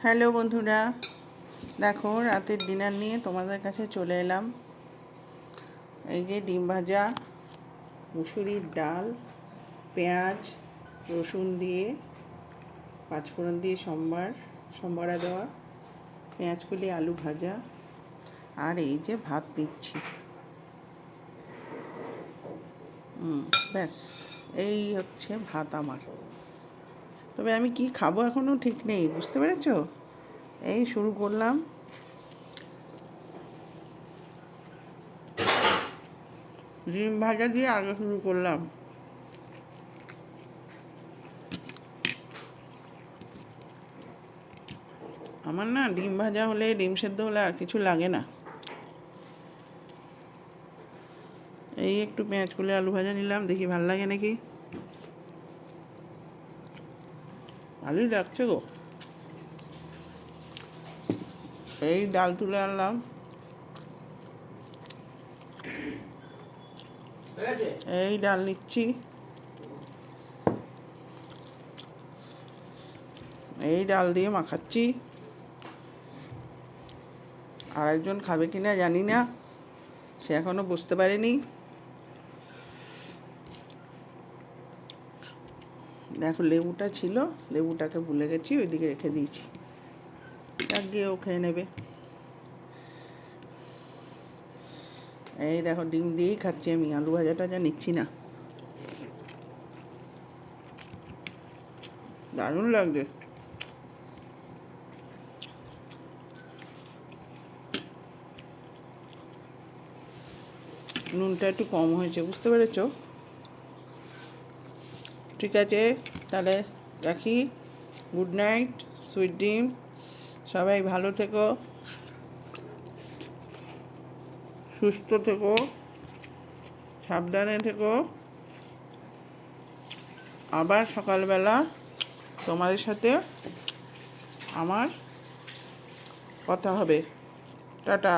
Hello বন্ধুরা, দেখো রাতের ডিনার নিয়ে তোমাদের কাছে চলে এলাম। এই যে ডিম ভাজা, মুসুরির ডাল, পেঁয়াজ রসুন দিয়ে, পাঁচফোড়ন দিয়ে সম্বরা দেওয়া, পেঁয়াজকলি আলু ভাজা, আর এই যে ভাত দিচ্ছি। ব্যাস, এই হচ্ছে ভাত আমার। তবে আমি কি খাবো এখনও ঠিক নেই, বুঝতে পেরেছো? এই শুরু করলাম। ডিম ভাজা দিয়ে আগে শুরু করলাম। আমার না ডিম ভাজা হলে, ডিম সেদ্ধ হলে আর কিছু লাগে না। এই একটু পেঁয়াজ কুলে আলু ভাজা নিলাম, দেখি ভাল লাগে নাকি। ভালোই লাগছে গো। এই ডাল তুলে আনলাম, এই ডাল নিচ্ছি, এই ডাল দিয়ে মাখাচ্ছি। আর একজন খাবে কিনা জানি না, সে এখনো বুঝতে পারেনি। দেখো লেবুটা ছিল, লেবুটাকে ভুলে গেছি, ওইদিকে রেখে দিয়েছি। যাক গিয়ে ও খেয়ে নেবে। এই দেখো ডিম দিয়েই খাচ্ছি আমি, আলু ভাজাটা যা নিচ্ছি না। দারুণ লাগছে। নুনটা একটু কম হয়েছে, বুঝতে পেরেছ? ঠিক আছে, তাহলে রাখি। Good night, sweet dream. সবাই ভালো থেকো, সুস্থ থেকো, সাবধানে থেকো। আবার সকালবেলা তোমাদের সাথে আমার কথা হবে। টাটা।